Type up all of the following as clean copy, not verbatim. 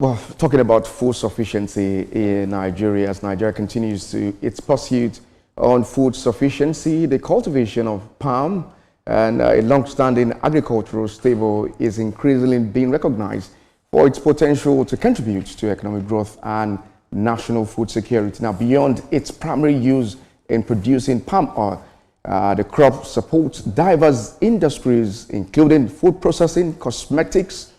Well, talking about food sufficiency in Nigeria, as Nigeria continues to its pursuit on food sufficiency, the cultivation of palm and a long-standing agricultural staple is increasingly being recognized for its potential to contribute to economic growth and national food security. Now, beyond its primary use in producing palm oil, the crop supports diverse industries, including food processing, cosmetics,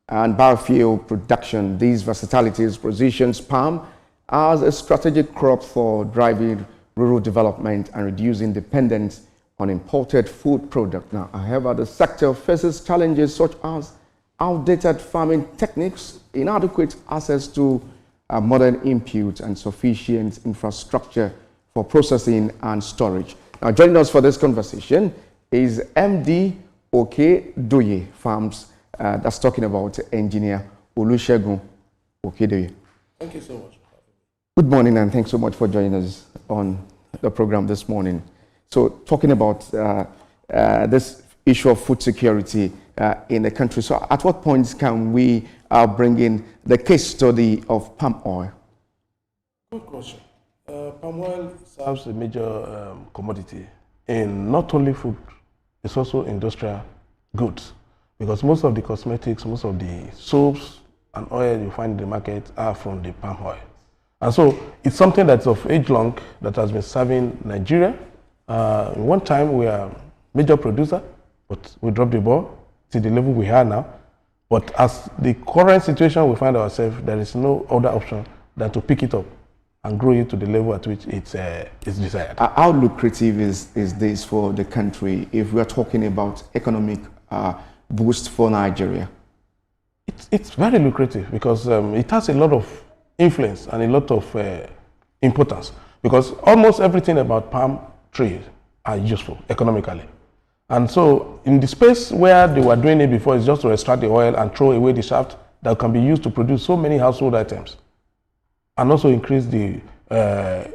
and biofuel production. These versatilities positions palm as a strategic crop for driving rural development and reducing dependence on imported food products. Now, however, the sector faces challenges such as outdated farming techniques, inadequate access to modern inputs, and sufficient infrastructure for processing and storage. Now, joining us for this conversation is MD Okedoye Farms, that's talking about engineer Olusegun Okedoye. Thank you so much. Good morning, and thanks so much for joining us on the program this morning. So, talking about this issue of food security in the country. So, at what points can we bring in the case study of palm oil? Good question. Palm oil serves a major commodity in not only food, it's also industrial goods. Because most of the cosmetics, most of the soaps and oil you find in the market are from the palm oil. And so it's something that's of age long that has been serving Nigeria. In one time we are major producer, but we dropped the ball to the level we are now. But as the current situation we find ourselves, there is no other option than to pick it up and grow it to the level at which it's desired. How lucrative is this for the country if we are talking about economic boost for Nigeria? It's very lucrative because it has a lot of influence and a lot of importance, because almost everything about palm trees are useful economically. And so in the space where they were doing it before, it's just to extract the oil and throw away the shaft that can be used to produce so many household items and also increase the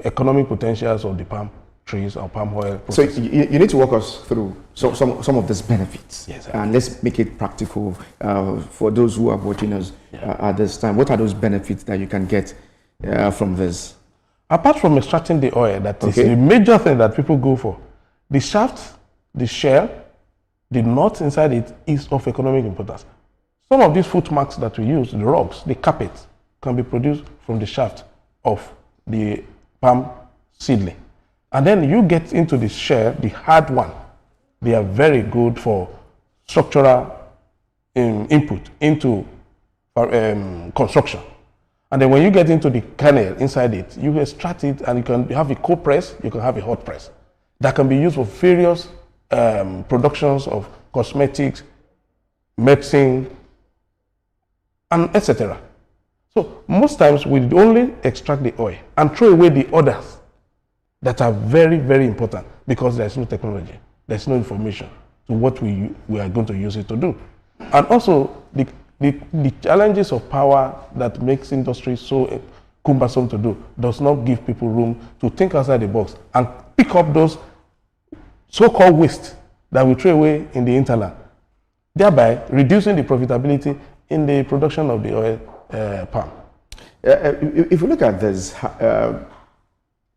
economic potentials of the palm trees or palm oil process. So you need to walk us through some of these benefits. Yes, and let's make it practical for those who are watching us at this time. What are those benefits that you can get from this? Apart from extracting the oil, that is the major thing that people go for. The shaft, the shell, the nuts inside it is of economic importance. Some of these foot marks that we use, the rugs, the carpets, can be produced from the shaft of the palm seedling. And then you get into the shell, the hard one. They are very good for structural input into construction. And then when you get into the kernel inside it, you extract it and you can have a cold press, you can have a hot press. That can be used for various productions of cosmetics, medicine, and etc. So most times we only extract the oil and throw away the others that are very, very important, because there's no technology, there's no information to what we are going to use it to do. And also the challenges of power that makes industry so cumbersome to do does not give people room to think outside the box and pick up those so-called waste that we throw away in the hinterland, thereby reducing the profitability in the production of the oil palm. If you look at this,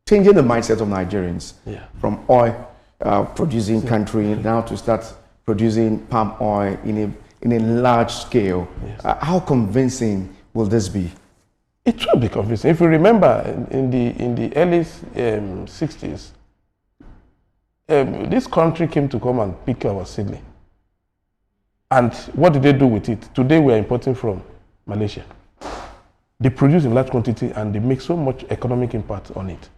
changing the mindset of Nigerians from oil producing country now to start producing palm oil in a large scale, how convincing will this be? It will be convincing. If you remember, in the early 60s, this country came to come and pick our seedling. And what did they do with it? Today we are importing from Malaysia. They produce in large quantity and they make so much economic impact on it.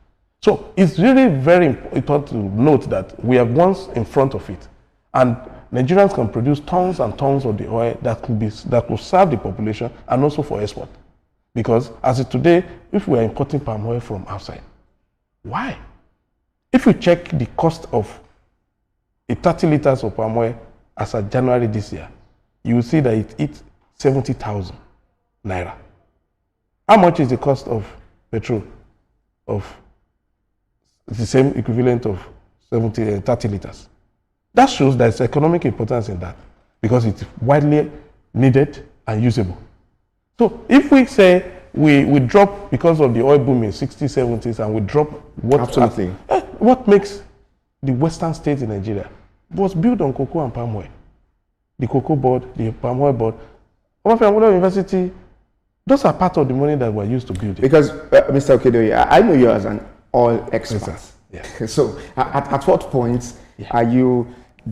So it's really very important to note that we are once in front of it. And Nigerians can produce tons and tons of the oil that could serve the population and also for export. Because as of today, if we are importing palm oil from outside, why? If you check the cost of a 30 liters of palm oil as of January this year, you will see that it eats 70,000 naira. How much is the cost of petrol of the same equivalent of 30 liters? That shows there's economic importance in that, because it's widely needed and usable. So if we say we drop because of the oil boom in 60s, 70s, and we drop what makes the western states in Nigeria was built on cocoa and palm oil. The cocoa board, the palm oil board. Obasanjo University, those are part of the money that were used to build it. Because, Mr. Okedoye, I know you as an oil expert. Yes, yeah. So at what point are you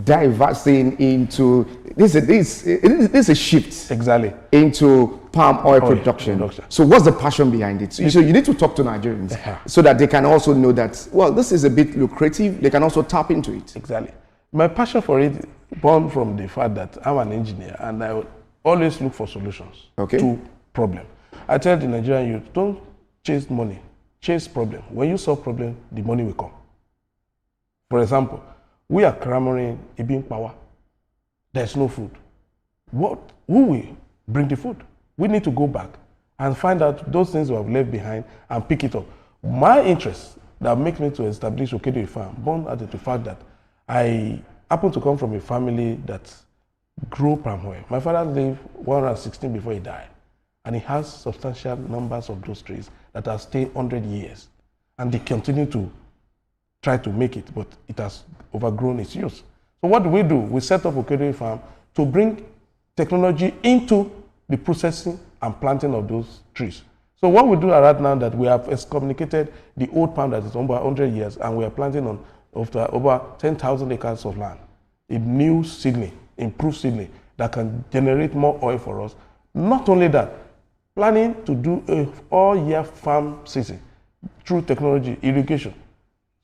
diversing into this is a shift exactly into palm oil production. So what's the passion behind it? So you need to talk to Nigerians so that they can also know that, well, this is a bit lucrative. They can also tap into it. Exactly. My passion for it born from the fact that I'm an engineer and I would always look for solutions to problem. I tell the Nigerian youth, don't chase money, chase problem. When you solve problem, the money will come. For example, we are clamoring Ibin power. There's no food. Who will bring the food? We need to go back and find out those things we have left behind and pick it up. My interest that makes me to establish Okedoye Farm, born out of the fact that I happen to come from a family that grew palm oil. My father lived 116 before he died, and he has substantial numbers of those trees that have stayed 100 years, and they continue to try to make it, but it has overgrown its use. So what do? We set up Okedoye Farm to bring technology into the processing and planting of those trees. So what we do right now that we have excommunicated the old palm that is over 100 years, and we are planting on over 10,000 acres of land, a new seedling, improved seedling that can generate more oil for us. Not only that, planning to do an all-year farm season through technology, irrigation,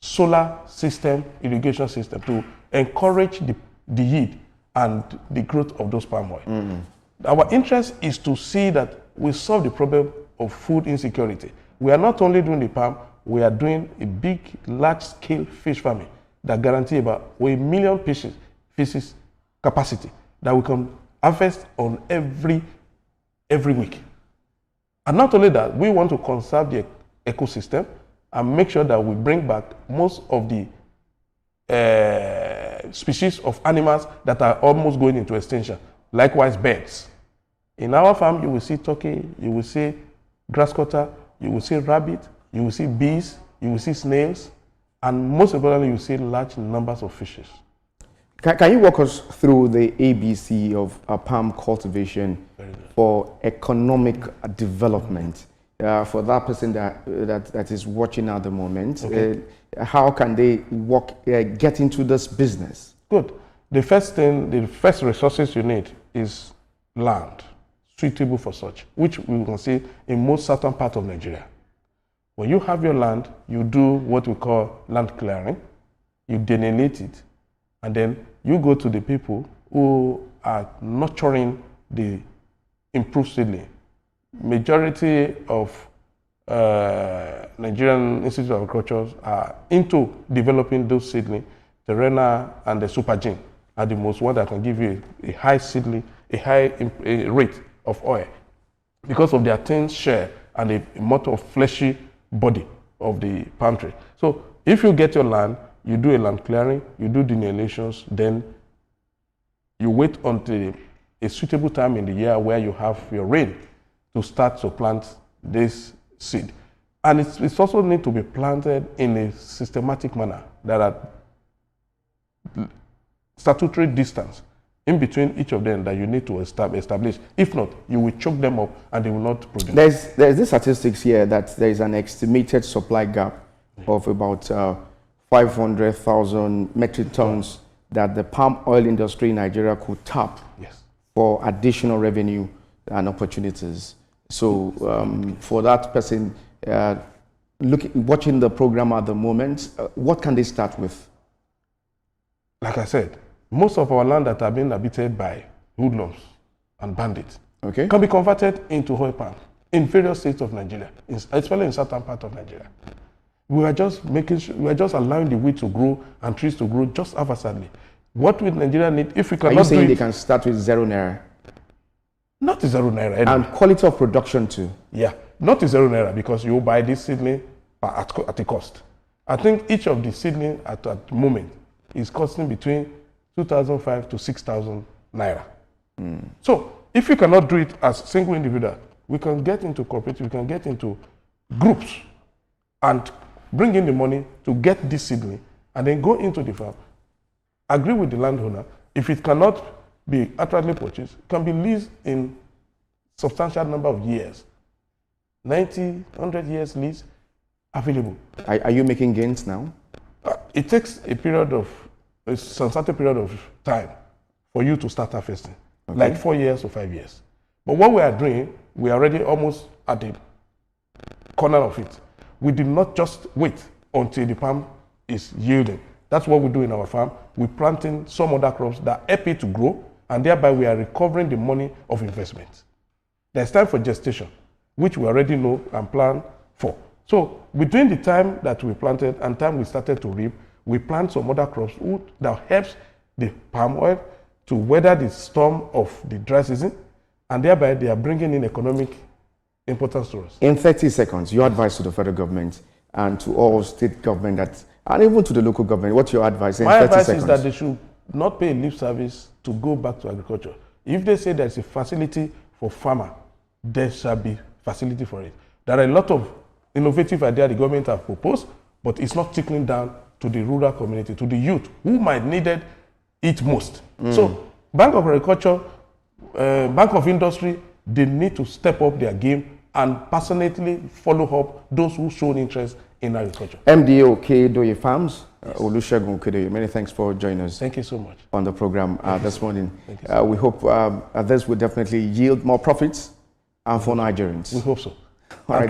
solar system, irrigation system to encourage the yield and the growth of those palm oil. Our interest is to see that we solve the problem of food insecurity. We are not only doing the palm, we are doing a big, large-scale fish farming that guarantee about 1 million fishes capacity that we can harvest on every week. And not only that, we want to conserve the ecosystem and make sure that we bring back most of the species of animals that are almost going into extinction. Likewise, birds. In our farm, you will see turkey, you will see grass cutter, you will see rabbit, you will see bees, you will see snails, and most importantly, you will see large numbers of fishes. Can you walk us through the ABC of palm cultivation for economic development? For that person that is watching at the moment, how can they get into this business? Good. The first resources you need is land suitable for such, which we can see in most southern part of Nigeria. When you have your land, you do what we call land clearing, you delineate it, and then you go to the people who are nurturing the improved seedling. Majority of Nigerian Institute of Agriculture are into developing those seedlings. The Rena and the Super Gene are the most one that can give you a high seedling, a high rate of oil because of their thin shell and the amount of fleshy body of the palm tree. So if you get your land, you do a land clearing, you do delineations, then you wait until a suitable time in the year where you have your rain to start to plant this seed. And it's also need to be planted in a systematic manner that are statutory distance in between each of them that you need to establish. If not, you will choke them up and they will not produce. There's this statistics here that there is an estimated supply gap of about 500,000 metric tons that the palm oil industry in Nigeria could tap for additional revenue and opportunities. So for that person watching the program at the moment, what can they start with? Like I said, most of our land that are being inhabited by hoodlums and bandits can be converted into oil palm in various states of Nigeria, especially in certain part of Nigeria. We are just allowing the weed to grow and trees to grow just haphazardly. What will Nigeria need if we cannot do it? Are you saying they can start with 0 naira? Not 0 naira. Anyway. And quality of production too? Yeah, not 0 naira because you buy this seedling at a cost. I think each of the seedling at the moment is costing between 2,500 to 6,000 naira. So if you cannot do it as single individual, we can get into cooperative, we can get into groups and bring in the money to get this seedling and then go into the farm, agree with the landowner. If it cannot be accurately purchased, it can be leased in substantial number of years. 90, 100 years lease available. Are you making gains now? It takes a period of, some certain period of time for you to start harvesting, like 4 years or 5 years. But what we are doing, we are already almost at the corner of it. We did not just wait until the palm is yielding. That's what we do in our farm. We're planting some other crops that help it to grow, and thereby we are recovering the money of investment. There's time for gestation, which we already know and plan for. So between the time that we planted and time we started to reap, we plant some other crops that helps the palm oil to weather the storm of the dry season, and thereby they are bringing in economic importance to us. In 30 seconds, your advice to the federal government and to all state government and even to the local government, what's your advice in 30 seconds? My advice is that they should not pay lip service to go back to agriculture. If they say there's a facility for farmer, there shall be facility for it. There are a lot of innovative ideas the government have proposed, but it's not trickling down to the rural community, to the youth who might needed it most. So Bank of Agriculture, Bank of Industry, they need to step up their game and passionately follow up those who show interest in agriculture. MDO Okedoye Farms, Olusegun Okedoye, many thanks for joining us. Thank you so much. On the program this morning. So we hope this will definitely yield more profits for Nigerians. We hope so. All right,